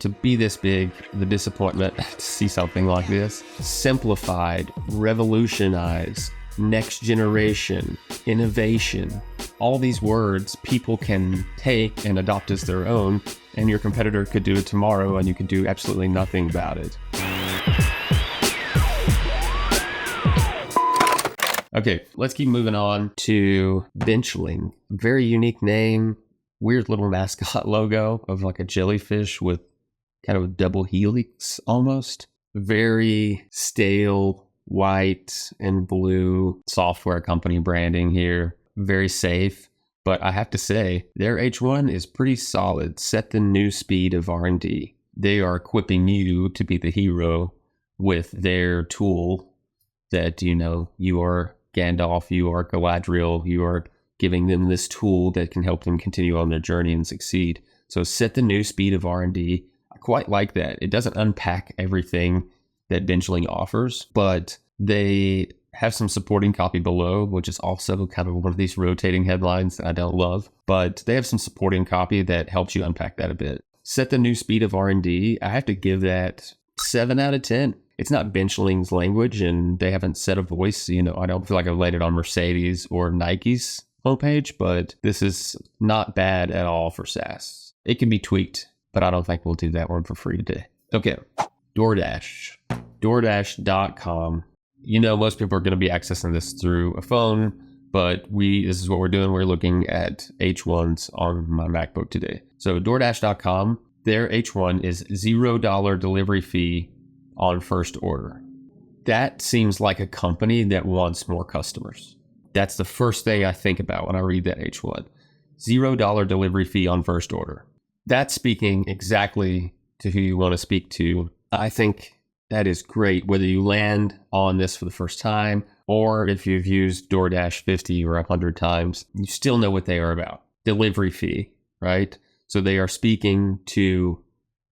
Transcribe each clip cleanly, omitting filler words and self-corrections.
to be this big, the disappointment to see something like this. Simplified, revolutionize, next generation, innovation. All these words people can take and adopt as their own, and your competitor could do it tomorrow and you could do absolutely nothing about it. Okay, let's keep moving on to Benchling. Very unique name, weird little mascot logo of like a jellyfish with kind of a double helix almost. Very stale white and blue software company branding here. Very safe, but I have to say their H1 is pretty solid. Set the new speed of R&D. They are equipping you to be the hero with their tool that, you are Gandalf, you are Galadriel, you are giving them this tool that can help them continue on their journey and succeed. So set the new speed of R&D. I quite like that. It doesn't unpack everything that Benchling offers, but they have some supporting copy below, which is also kind of one of these rotating headlines that I don't love, but they have some supporting copy that helps you unpack that a bit. Set the new speed of R&D. I have to give that 7 out of 10. It's not Benchling's language and they haven't set a voice. I don't feel like I've laid it on Mercedes or Nike's homepage, but this is not bad at all for SaaS. It can be tweaked, but I don't think we'll do that one for free today. Okay, DoorDash. DoorDash.com. Most people are going to be accessing this through a phone, but this is what we're doing. We're looking at H1s on my MacBook today. So DoorDash.com, their H1 is $0 delivery fee on first order. That seems like a company that wants more customers. That's the first thing I think about when I read that H1. $0 delivery fee on first order. That's speaking exactly to who you want to speak to. I think that is great, whether you land on this for the first time or if you've used DoorDash 50 or 100 times, you still know what they are about. Delivery fee, right? So they are speaking to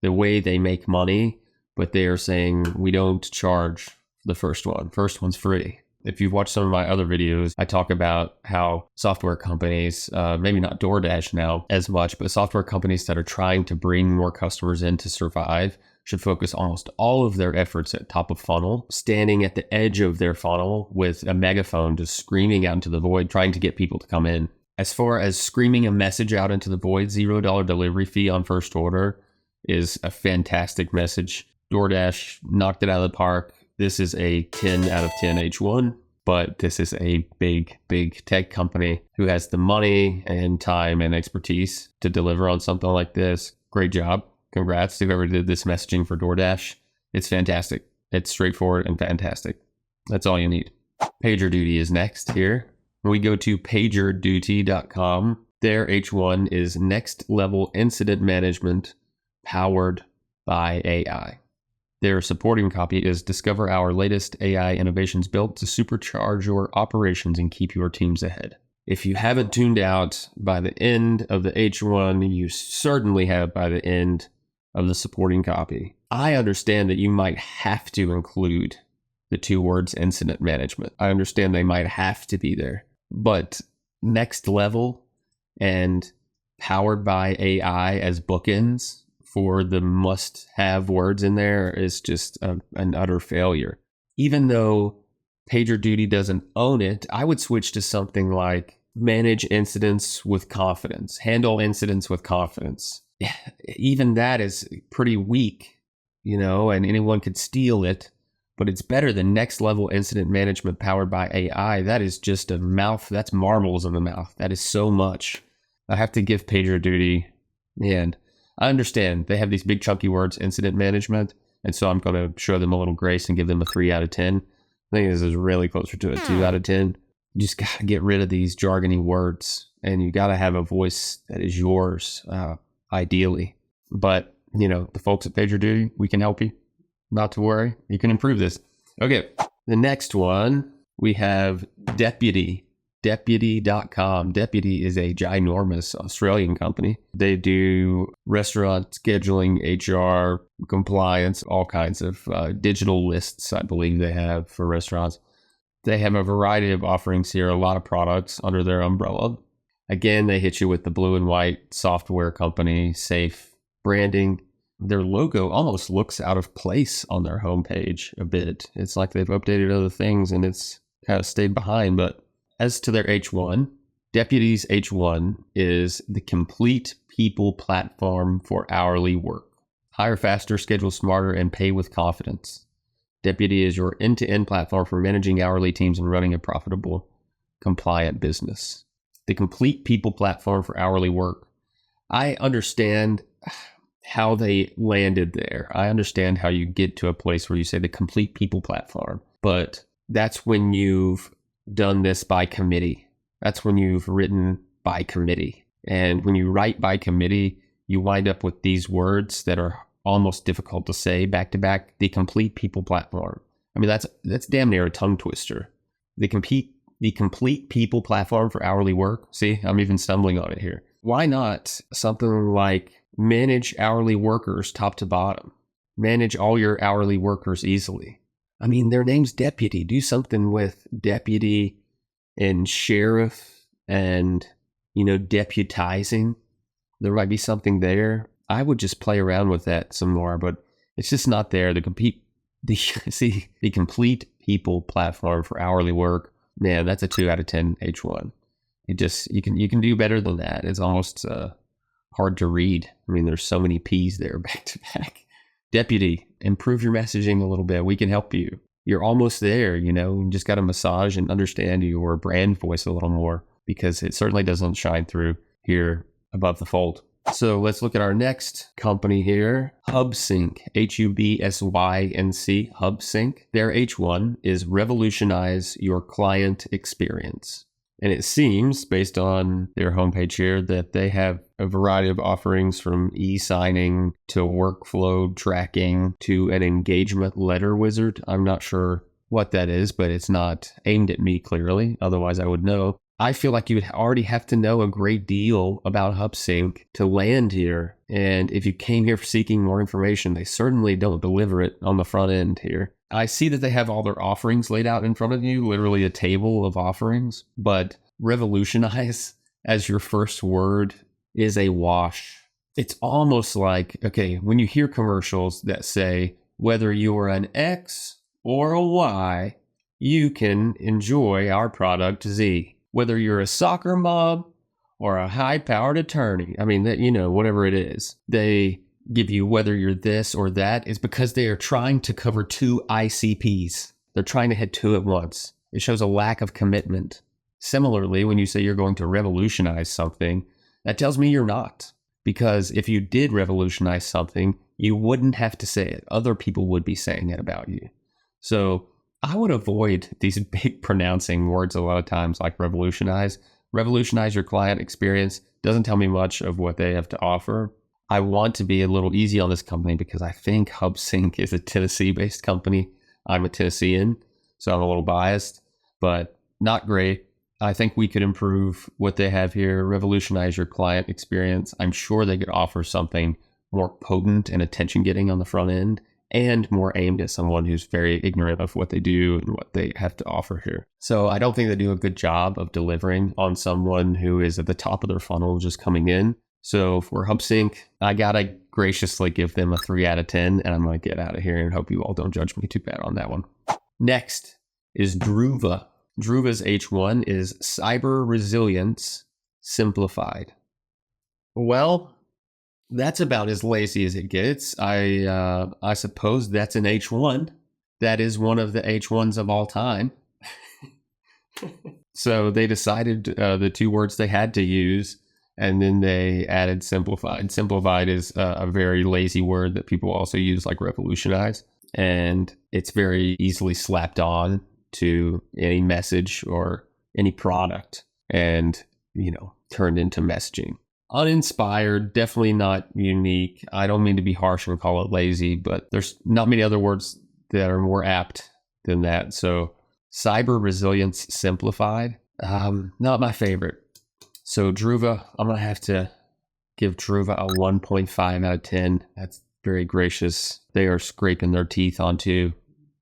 the way they make money, but they are saying we don't charge the first one. First one's free. If you've watched some of my other videos, I talk about how software companies, maybe not DoorDash now as much, but software companies that are trying to bring more customers in to survive should focus almost all of their efforts at top of funnel, standing at the edge of their funnel with a megaphone just screaming out into the void, trying to get people to come in. As far as screaming a message out into the void, $0 delivery fee on first order is a fantastic message. DoorDash knocked it out of the park. This is a 10 out of 10 H1, but this is a big, big tech company who has the money and time and expertise to deliver on something like this. Great job. Congrats to whoever did this messaging for DoorDash. It's fantastic. It's straightforward and fantastic. That's all you need. PagerDuty is next here. When we go to PagerDuty.com, their H1 is next level incident management powered by AI. Their supporting copy is discover our latest AI innovations built to supercharge your operations and keep your teams ahead. If you haven't tuned out by the end of the H1, you certainly have by the end of the supporting copy. I understand that you might have to include the two words incident management. I understand they might have to be there, but next level and powered by AI as bookends for the must-have words in there is just an utter failure. Even though PagerDuty doesn't own it, I would switch to something like manage incidents with confidence, handle incidents with confidence. Even that is pretty weak, and anyone could steal it, but it's better than next level incident management powered by AI. That is just that's marbles in the mouth. That is so much. I have to give PagerDuty, man, I understand they have these big chunky words, incident management, and so I'm going to show them a little grace and give them a 3 out of 10. I think this is really closer to a 2 out of 10. You just got to get rid of these jargony words, and you got to have a voice that is yours, ideally. But, the folks at PagerDuty, we can help you. Not to worry. You can improve this. Okay, the next one, we have Deputy. Deputy.com. Deputy is a ginormous Australian company. They do restaurant scheduling, HR, compliance, all kinds of digital lists, I believe they have for restaurants. They have a variety of offerings here, a lot of products under their umbrella. Again, they hit you with the blue and white software company, safe branding. their logo almost looks out of place on their homepage a bit. It's like they've updated other things and it's kind of stayed behind. But as to their H1, Deputy's H1 is the complete people platform for hourly work. Hire faster, schedule smarter, and pay with confidence. Deputy is your end-to-end platform for managing hourly teams and running a profitable, compliant business. The complete people platform for hourly work. I understand how they landed there. I understand how you get to a place where you say the complete people platform, but that's when you've done this by committee. That's when you've written by committee. And when you write by committee, you wind up with these words that are almost difficult to say back to back. The complete people platform. I mean, that's damn near a tongue twister. The complete people platform for hourly work. See, I'm even stumbling on it here. Why not something like manage hourly workers top to bottom? Manage all your hourly workers easily. I mean, their name's Deputy. Do something with deputy and sheriff and, deputizing. There might be something there. I would just play around with that some more, but it's just not there. The complete people platform for hourly work. Man, that's a 2 out of 10 H1. You can do better than that. It's almost hard to read. I mean, there's so many P's there back to back. Deputy, improve your messaging a little bit. We can help you. You're almost there, You just got to massage and understand your brand voice a little more because it certainly doesn't shine through here above the fold. So let's look at our next company here, HubSync, HubSync, HubSync. Their H1 is revolutionize your client experience. And it seems, based on their homepage here, that they have a variety of offerings from e-signing to workflow tracking to an engagement letter wizard. I'm not sure what that is, but it's not aimed at me clearly. Otherwise, I would know. I feel like you would already have to know a great deal about HubSync to land here. And if you came here seeking more information, they certainly don't deliver it on the front end here. I see that they have all their offerings laid out in front of you, literally a table of offerings, but revolutionize as your first word is a wash. It's almost like, okay, when you hear commercials that say, whether you're an X or a Y, you can enjoy our product Z. Whether you're a soccer mom or a high-powered attorney, I mean, whatever it is, they give you whether you're this or that is because they are trying to cover 2 ICPs. They're trying to hit 2 at once. It shows a lack of commitment. Similarly, when you say you're going to revolutionize something, that tells me you're not. Because if you did revolutionize something, you wouldn't have to say it. Other people would be saying it about you. So I would avoid these big pronouncing words a lot of times like revolutionize. Revolutionize your client experience doesn't tell me much of what they have to offer. I want to be a little easy on this company because I think HubSync is a Tennessee-based company. I'm a Tennessean, so I'm a little biased, but not great. I think we could improve what they have here, revolutionize your client experience. I'm sure they could offer something more potent and attention-getting on the front end and more aimed at someone who's very ignorant of what they do and what they have to offer here. So I don't think they do a good job of delivering on someone who is at the top of their funnel just coming in. So for HubSync, I gotta graciously give them a 3 out of 10, and I'm gonna get out of here and hope you all don't judge me too bad on that one. Next is Druva. Druva's H1 is cyber resilience simplified. Well, that's about as lazy as it gets. I suppose that's an H1. That is one of the H1s of all time. So they decided the 2 words they had to use, and then they added simplified. Simplified is a very lazy word that people also use, like revolutionize. And it's very easily slapped on to any message or any product and, turned into messaging. Uninspired, definitely not unique. I don't mean to be harsh and call it lazy, but there's not many other words that are more apt than that. So cyber resilience simplified, not my favorite. So Druva, I'm going to have to give Druva a 1.5 out of 10. That's very gracious. They are scraping their teeth onto,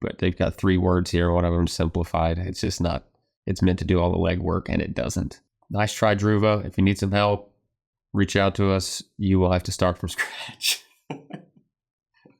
but they've got 3 words here. One of them simplified. It's just not, it's meant to do all the legwork and it doesn't. Nice try, Druva. If you need some help, reach out to us. You will have to start from scratch.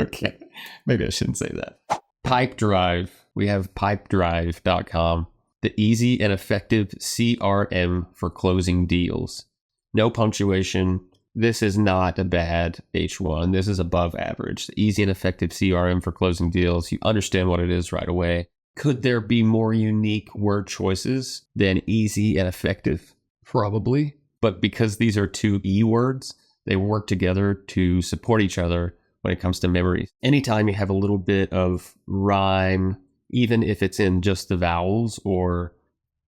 Okay, maybe I shouldn't say that. Pipedrive. We have pipedrive.com, the easy and effective CRM for closing deals. No punctuation. This is not a bad H1. This is above average. The easy and effective CRM for closing deals. You understand what it is right away. Could there be more unique word choices than easy and effective? Probably. But because these are two E words, they work together to support each other when it comes to memory. Anytime you have a little bit of rhyme, even if it's in just the vowels or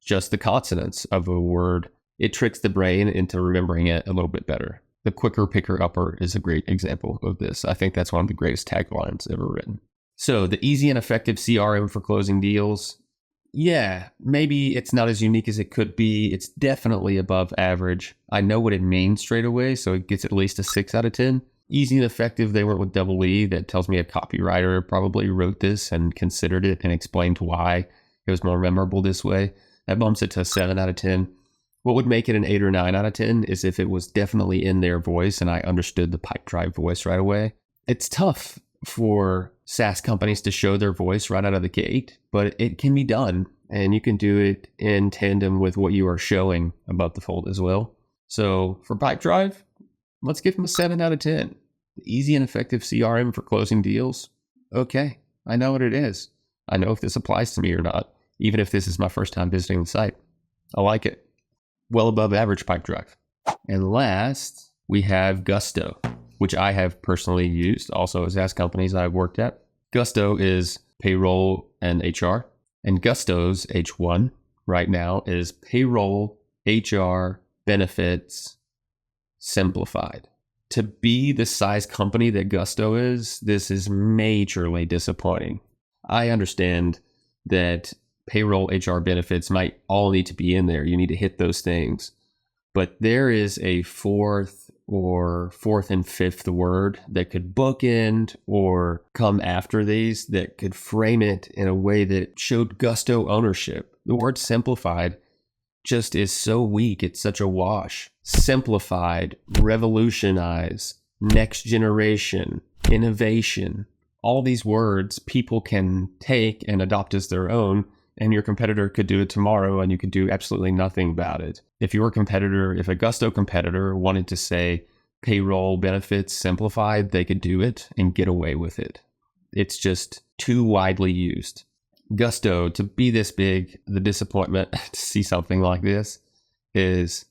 just the consonants of a word, it tricks the brain into remembering it a little bit better. The quicker picker upper is a great example of this. I think that's one of the greatest taglines ever written. So the easy and effective CRM for closing deals. Yeah, maybe it's not as unique as it could be. It's definitely above average. I know what it means straight away, so it gets at least a 6 out of 10. Easy and effective, they went with double E. That tells me a copywriter probably wrote this and considered it and explained why it was more memorable this way. That bumps it to a 7 out of 10. What would make it an 8 or 9 out of 10 is if it was definitely in their voice and I understood the Pipedrive voice right away. It's tough for SaaS companies to show their voice right out of the gate, but it can be done, and you can do it in tandem with what you are showing above the fold as well. So for Pipedrive, let's give them a 7 out of 10. The easy and effective CRM for closing deals. Okay, I know what it is. I know if this applies to me or not, even if this is my first time visiting the site. I like it. Well above average Pipedrive. And last, we have Gusto, which I have personally used also as SaaS companies I've worked at. Gusto is payroll and HR. And Gusto's H1 right now is payroll, HR, benefits, simplified. To be the size company that Gusto is, this is majorly disappointing. I understand that payroll, HR, benefits might all need to be in there. You need to hit those things. But there is a fourth and fifth word that could bookend or come after these that could frame it in a way that showed Gusto ownership. The word simplified just is so weak. It's such a wash. Simplified, revolutionize, next generation, innovation. All these words people can take and adopt as their own, and your competitor could do it tomorrow and you could do absolutely nothing about it. If a Gusto competitor wanted to say payroll, benefits, simplified, they could do it and get away with it. It's just too widely used. Gusto, to be this big, the disappointment to see something like this is,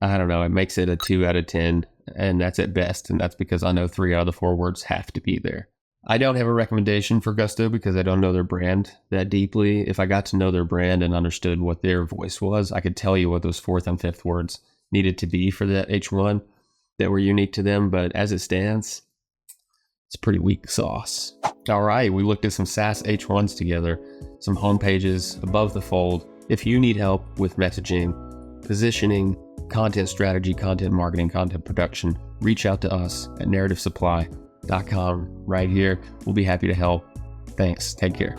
I don't know, it makes it a 2 out of 10, and that's at best, and that's because I know 3 out of the 4 words have to be there. I don't have a recommendation for Gusto because I don't know their brand that deeply. If I got to know their brand and understood what their voice was, I could tell you what those 4th and 5th words needed to be for that H1 that were unique to them. But as it stands, it's pretty weak sauce. All right, we looked at some SaaS H1s together, some homepages above the fold. If you need help with messaging, positioning, content strategy, content marketing, content production, reach out to us at narrative supply.com right here. We'll be happy to help. Thanks. Take care.